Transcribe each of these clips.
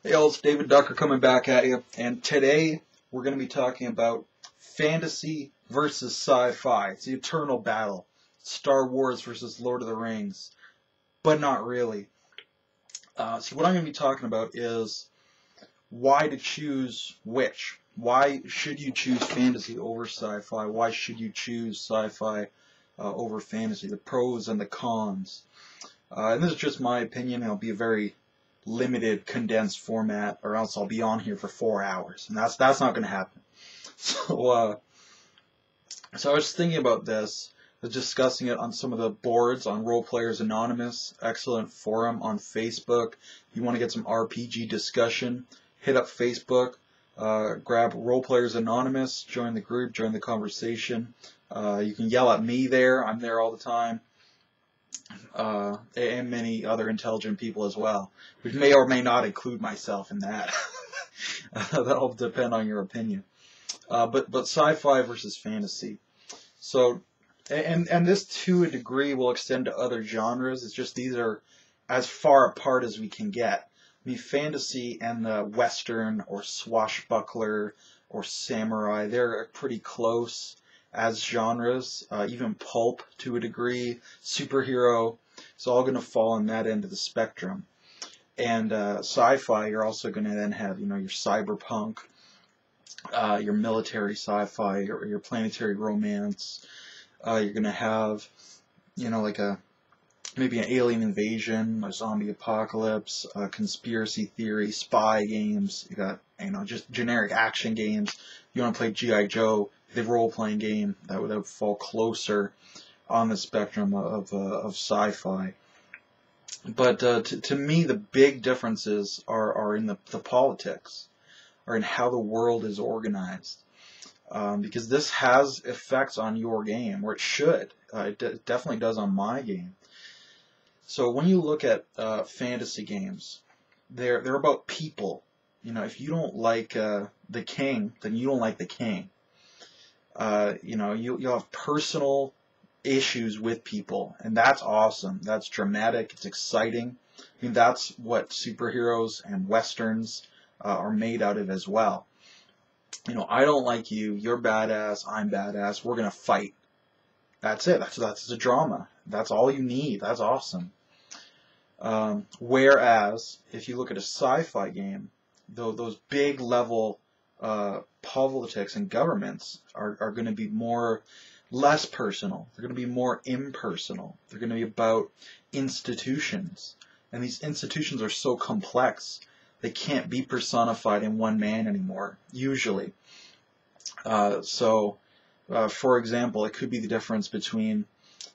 Hey all, it's David Ducker coming back at you, and today we're going to be talking about fantasy versus sci-fi. It's the eternal battle. Star Wars versus Lord of the Rings, but not really. So what I'm going to be talking about is why to choose which. Why should you choose fantasy over sci-fi? Why should you choose sci-fi over fantasy? The pros and the cons. And this is just my opinion. It'll be a very limited, condensed format, or else I'll be on here for 4 hours, and that's not going to happen. So I was thinking about this, I was discussing it on some of the boards on Role Players Anonymous, excellent forum on Facebook. If you want to get some RPG discussion, hit up Facebook, grab Role Players Anonymous, join the group, join the conversation. You can yell at me there, I'm there all the time. And many other intelligent people as well, which may or may not include myself in that. That'll depend on your opinion. But sci-fi versus fantasy. So, and this to a degree will extend to other genres. It's just these are as far apart as we can get. I mean, fantasy and the Western or swashbuckler or samurai, they're pretty close as genres, even pulp to a degree, superhero, it's all going to fall on that end of the spectrum. And sci-fi, you're also going to then have, your cyberpunk, your military sci-fi, your planetary romance. You're going to have, like maybe an alien invasion, a zombie apocalypse, conspiracy theory, spy games. You got, just generic action games. You want to play G.I. Joe, the role-playing game, that would fall closer on the spectrum of sci-fi. But to me, the big differences are in the politics, or in how the world is organized. Because this has effects on your game, or it should. It definitely does on my game. So when you look at fantasy games, they're about people. If you don't like the king, then you don't like the king. You'll have personal issues with people, and that's awesome. That's dramatic. It's exciting. I mean, that's what superheroes and westerns are made out of as well. I don't like you. You're badass. I'm badass. We're gonna fight. That's it. That's the drama. That's all you need. That's awesome. Whereas if you look at a sci-fi game, those big level politics and governments are going to be less personal. They're going to be more impersonal. They're going to be about institutions. And these institutions are so complex, they can't be personified in one man anymore, usually. For example, it could be the difference between,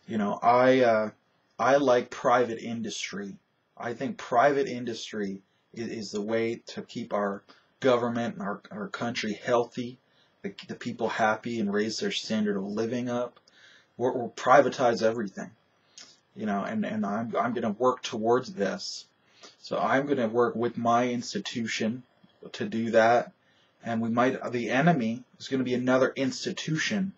I like private industry. I think private industry is the way to keep our government and our country healthy, the people happy, and raise their standard of living up. We'll privatize everything, and I'm going to work towards this. So I'm going to work with my institution to do that, and the enemy is going to be another institution,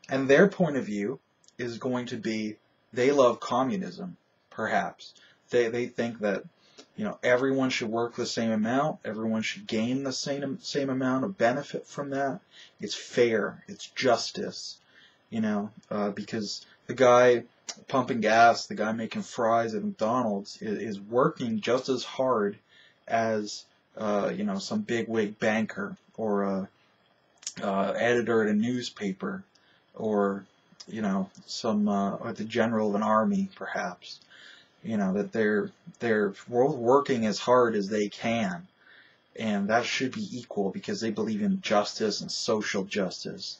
and their point of view is going to be they love communism, perhaps. They think that everyone should work the same amount. Everyone should gain the same amount of benefit from that. It's fair. It's justice. Because the guy pumping gas, the guy making fries at McDonald's is working just as hard as some bigwig banker or editor at a newspaper or or the general of an army, perhaps. That they're working as hard as they can, and that should be equal because they believe in justice and social justice.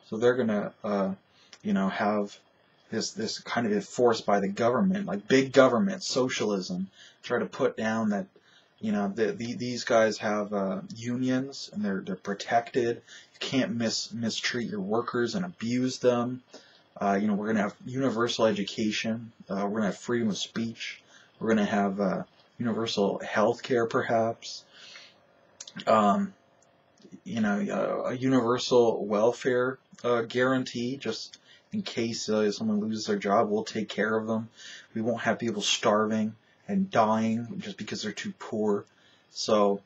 So they're gonna have this kind of enforced by the government, like big government socialism, try to put down that these guys have unions and they're protected. You can't mistreat your workers and abuse them. We're going to have universal education. We're going to have freedom of speech. We're going to have universal health care, perhaps. A universal welfare guarantee, just in case someone loses their job, we'll take care of them. We won't have people starving and dying just because they're too poor. So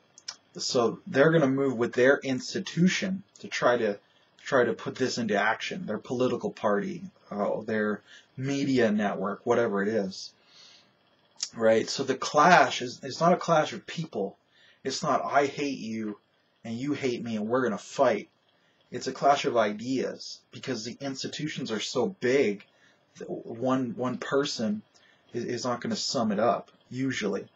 they're going to move with their institution to try to put this into action. Their political party, their media network, whatever it is, right? So the clash is not a clash of people. It's not I hate you and you hate me and we're going to fight. It's a clash of ideas because the institutions are so big that one person is not going to sum it up usually.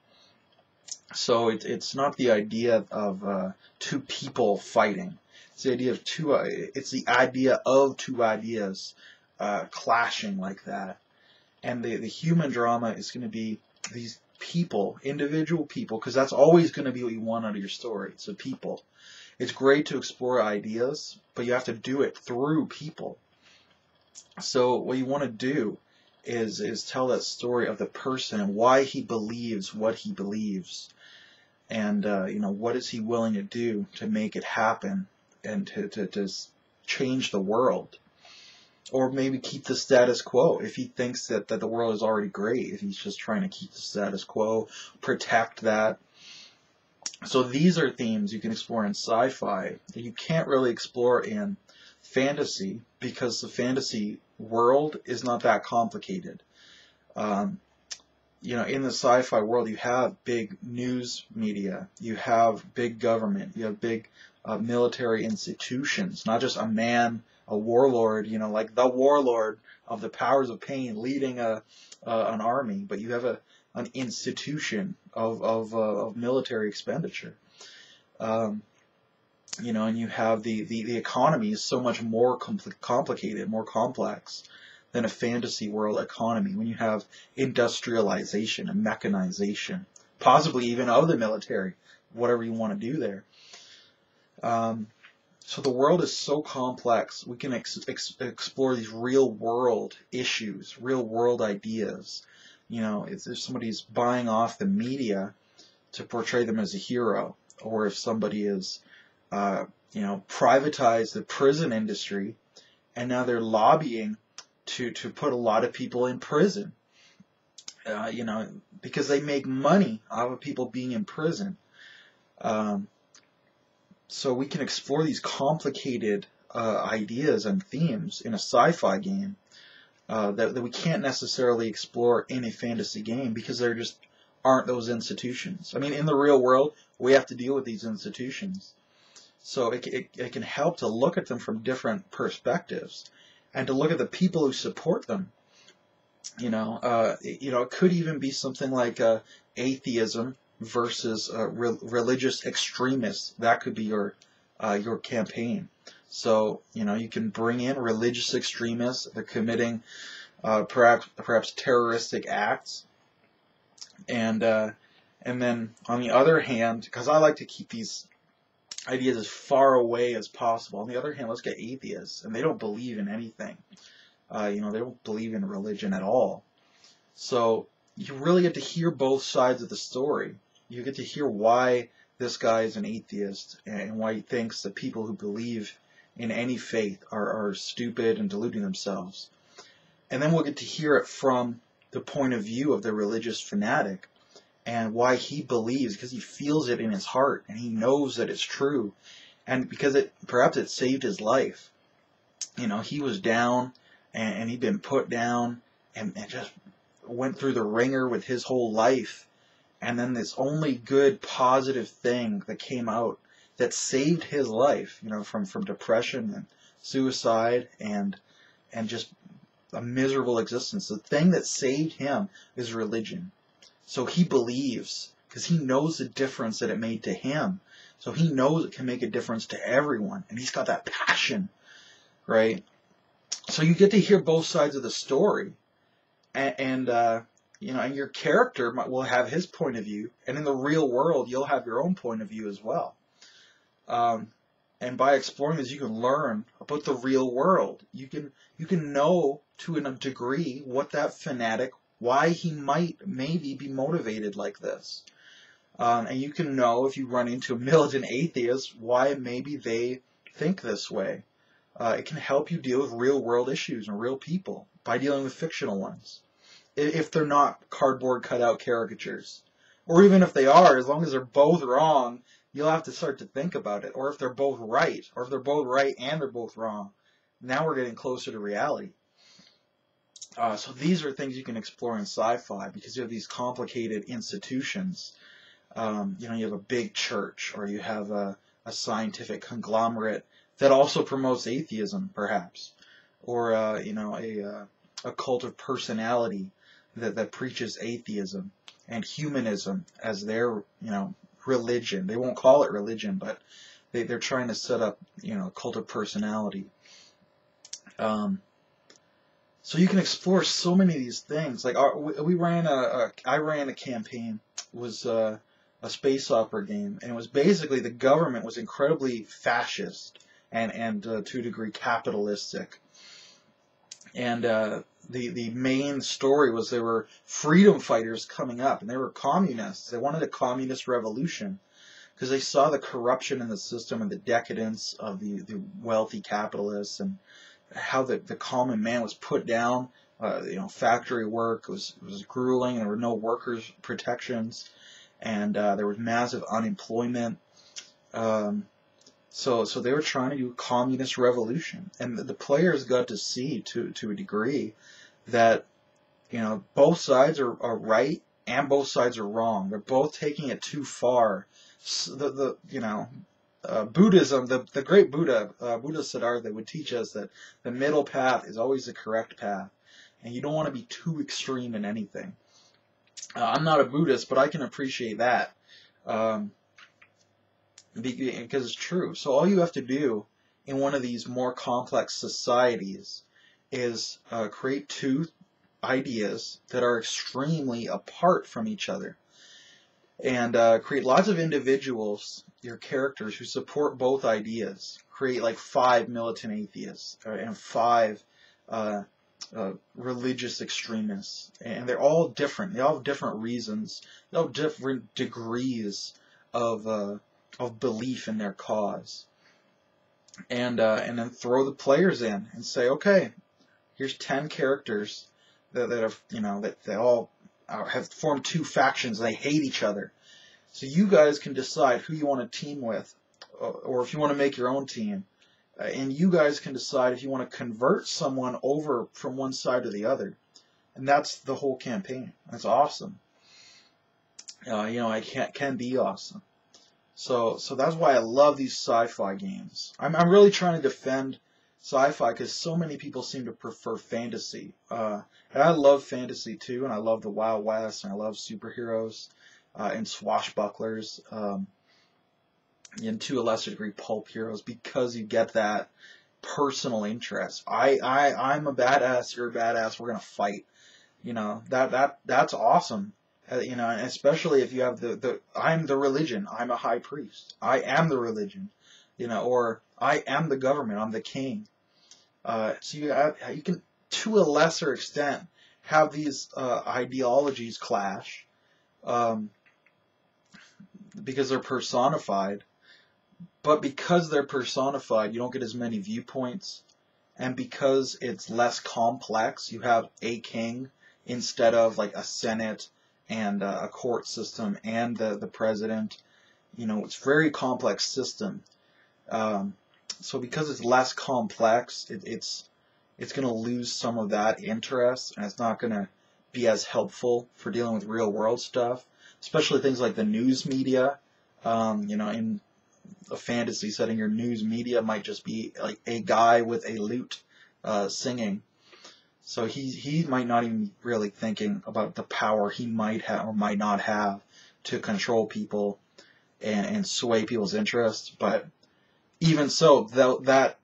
So it's not the idea of two people fighting. It's the idea of it's the idea of two ideas clashing like that. And the human drama is going to be these people, individual people, because that's always going to be what you want out of your story. It's a people. It's great to explore ideas, but you have to do it through people. So what you want to do is tell that story of the person and why he believes what he believes. And what is he willing to do to make it happen and to change the world, or maybe keep the status quo if he thinks that the world is already great, if he's just trying to keep the status quo, protect that. So these are themes you can explore in sci-fi that you can't really explore in fantasy because the fantasy world is not that complicated. In the sci-fi world, you have big news media, you have big government, you have big military institutions, not just a man, a warlord, like the warlord of the powers of pain leading an army, but you have an institution of military expenditure. And you have the economy is so much more complicated, more complex than a fantasy world economy when you have industrialization and mechanization, possibly even of the military, whatever you want to do there. So the world is so complex, we can explore these real world issues, real world ideas. If somebody's buying off the media to portray them as a hero, or if somebody is, privatized the prison industry, and now they're lobbying to put a lot of people in prison, because they make money out of people being in prison. So we can explore these complicated ideas and themes in a sci-fi game that we can't necessarily explore in a fantasy game because there just aren't those institutions. I mean, in the real world, we have to deal with these institutions. So it can help to look at them from different perspectives and to look at the people who support them. It could even be something like atheism versus religious extremists. That could be your campaign. So you can bring in religious extremists. They're committing perhaps terroristic acts, and then on the other hand, because I like to keep these ideas as far away as possible. On the other hand, let's get atheists, and they don't believe in anything. They don't believe in religion at all. So you really get to hear both sides of the story. You get to hear why this guy is an atheist and why he thinks that people who believe in any faith are stupid and deluding themselves. And then we'll get to hear it from the point of view of the religious fanatic and why he believes, because he feels it in his heart and he knows that it's true, and because perhaps it saved his life. He was down and he'd been put down and just went through the ringer with his whole life, and then this only good positive thing that came out that saved his life, from depression and suicide and just a miserable existence. The thing that saved him is religion. So he believes because he knows the difference that it made to him. So he knows it can make a difference to everyone, and he's got that passion, right? So you get to hear both sides of the story, and your character will have his point of view, and in the real world, you'll have your own point of view as well. And by exploring this, you can learn about the real world. You can know to a degree what that fanatic, why he might maybe be motivated like this. And you can know, if you run into a militant atheist, why maybe they think this way. It can help you deal with real world issues and real people by dealing with fictional ones, if they're not cardboard cutout caricatures. Or even if they are, as long as they're both wrong, you'll have to start to think about it. Or if they're both right, or if they're both right and they're both wrong. Now we're getting closer to reality. So these are things you can explore in sci-fi because you have these complicated institutions. You have a big church, or you have a scientific conglomerate that also promotes atheism, perhaps, or a cult of personality that preaches atheism and humanism as their religion. They won't call it religion, but they're trying to set up a cult of personality. So you can explore so many of these things. Like I ran a campaign. It was a space opera game, and it was basically the government was incredibly fascist and to a degree capitalistic. And the main story was there were freedom fighters coming up, and they were communists. They wanted a communist revolution because they saw the corruption in the system and the decadence of the wealthy capitalists, and how the common man was put down. Factory work was grueling, and there were no workers' protections, and there was massive unemployment. So they were trying to do a communist revolution, and the players got to see to a degree that both sides are right and both sides are wrong. They're both taking it too far. Buddhism, the great Buddha, Buddha Siddhartha, would teach us that the middle path is always the correct path, and you don't want to be too extreme in anything. I'm not a Buddhist, but I can appreciate that because it's true. So all you have to do in one of these more complex societies is create two ideas that are extremely apart from each other, and create lots of individuals, your characters, who support both ideas. Create like 5 militant atheists and 5 religious extremists, and they're all different. They all have different reasons. They all have different degrees of belief in their cause. And then throw the players in and say, okay, here's 10 characters that have that they all have formed 2 factions, and they hate each other. So you guys can decide who you want to team with, or if you want to make your own team. And you guys can decide if you want to convert someone over from one side to the other. And that's the whole campaign. That's awesome. It can be awesome. So that's why I love these sci-fi games. I'm really trying to defend sci-fi because so many people seem to prefer fantasy. And I love fantasy too, and I love the Wild West, and I love superheroes and swashbucklers, and to a lesser degree pulp heroes, because you get that personal interest. I'm a badass, you're a badass, we're gonna fight. That's awesome. And especially if you have I'm the religion, I'm a high priest, I am the religion, or I am the government, I'm the king. So you can, to a lesser extent, have these ideologies clash, because they're personified. But because they're personified, you don't get as many viewpoints, and because it's less complex, you have a king instead of like a senate and a court system and the president. It's a very complex system. So because it's less complex, it's going to lose some of that interest, and it's not going to be as helpful for dealing with real world stuff, especially things like the news media. In a fantasy setting, your news media might just be like a guy with a lute singing. So he might not even be really thinking about the power he might have or might not have to control people and sway people's interests. But even so, the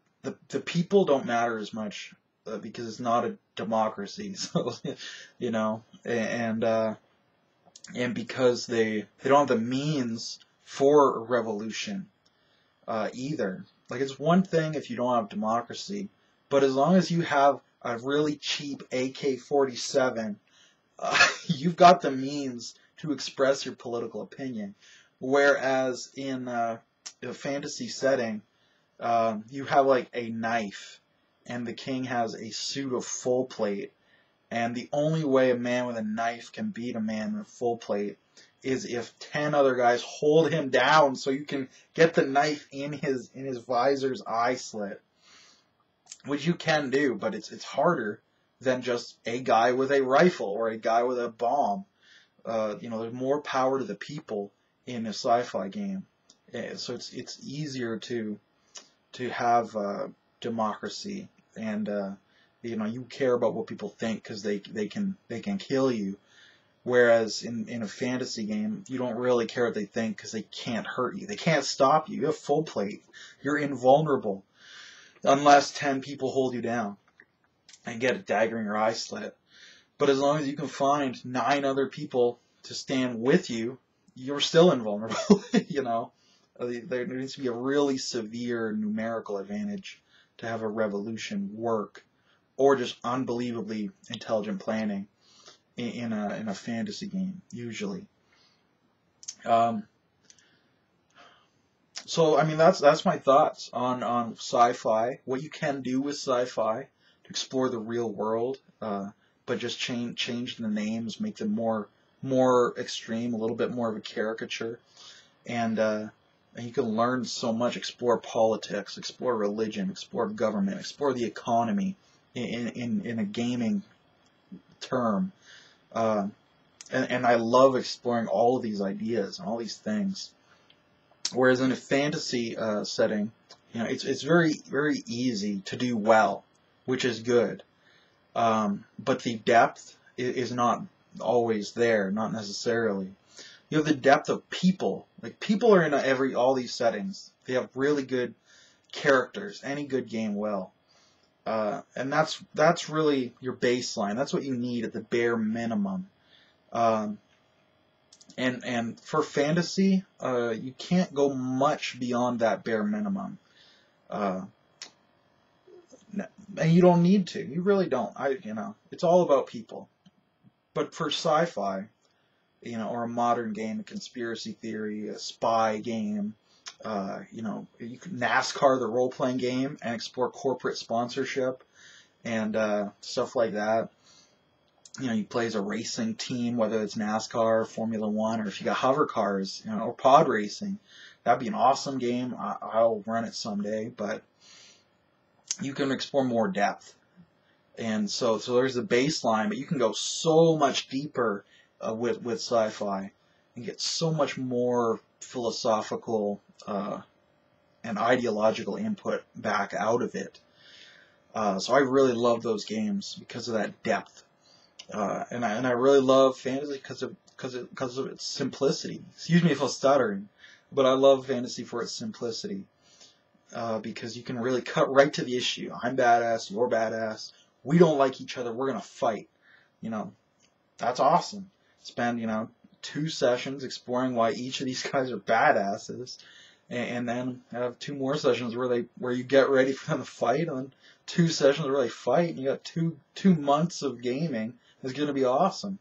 people don't matter as much because it's not a democracy. So and because they don't have the means for a revolution either. Like, it's one thing if you don't have democracy, but as long as you have a really cheap AK-47, you've got the means to express your political opinion. Whereas in a fantasy setting, you have like a knife, and the king has a suit of full plate, And the only way a man with a knife can beat a man in a full plate is if 10 other guys hold him down so you can get the knife in his visor's eye slit, which you can do, but it's harder than just a guy with a rifle or a guy with a bomb. There's more power to the people in a sci-fi game, so it's easier to have democracy, and you care about what people think because they can kill you. Whereas in a fantasy game, you don't really care what they think because they can't hurt you. They can't stop you. You have full plate. You're invulnerable unless 10 people hold you down and get a dagger in your eye slit. But as long as you can find 9 other people to stand with you, you're still invulnerable. There needs to be a really severe numerical advantage to have a revolution work, or just unbelievably intelligent planning in a fantasy game, usually. So I mean that's my thoughts on sci-fi. What you can do with sci-fi to explore the real world, but just change the names, make them more extreme, a little bit more of a caricature, and you can learn so much. Explore politics, explore religion, explore government, explore the economy in a gaming term. And I love exploring all of these ideas and all these things. Whereas in a fantasy setting, it's very, very easy to do well, which is good. But the depth is not always there, not necessarily. You have the depth of people. Like, people are in all these settings. They have really good characters. Any good game will. And that's really your baseline. That's what you need at the bare minimum. And for fantasy, you can't go much beyond that bare minimum. And you don't need to. You really don't. It's all about people. But for sci-fi, or a modern game, a conspiracy theory, a spy game, you can NASCAR, the role-playing game, and explore corporate sponsorship and stuff like that. You play as a racing team, whether it's NASCAR, Formula One, or if you got hover cars, or pod racing. That'd be an awesome game. I'll run it someday, but you can explore more depth. And so there's a baseline, but you can go so much deeper with sci-fi and get so much more philosophical and ideological input back out of it. So I really love those games because of that depth. And I really love fantasy because of its simplicity. Excuse me if I'm stuttering, but I love fantasy for its simplicity. Because you can really cut right to the issue. I'm badass, you're badass. We don't like each other, we're gonna fight. That's awesome. Spend 2 sessions exploring why each of these guys are badasses, and then have 2 more sessions where you get ready for them to fight, and then 2 sessions where they fight, and you got two months of gaming. It's gonna be awesome.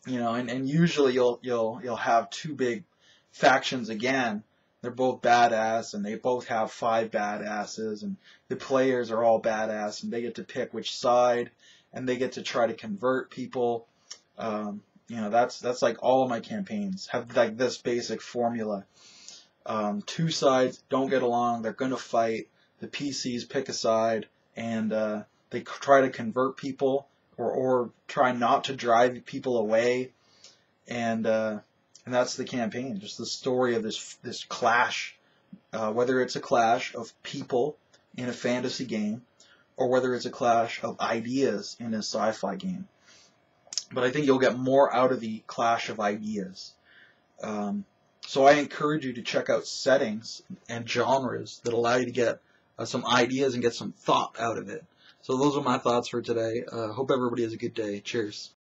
And usually you'll have 2 big factions again. They're both badass, and they both have 5 badasses, and the players are all badass, and they get to pick which side, and they get to try to convert people. That's like all of my campaigns have like this basic formula. 2 sides don't get along, they're gonna fight. The PCs pick a side, and they try to convert people, or try not to drive people away, and that's the campaign, just the story of this clash, whether it's a clash of people in a fantasy game, or whether it's a clash of ideas in a sci-fi game. But I think you'll get more out of the clash of ideas. So I encourage you to check out settings and genres that allow you to get some ideas and get some thought out of it. So those are my thoughts for today. Hope everybody has a good day. Cheers.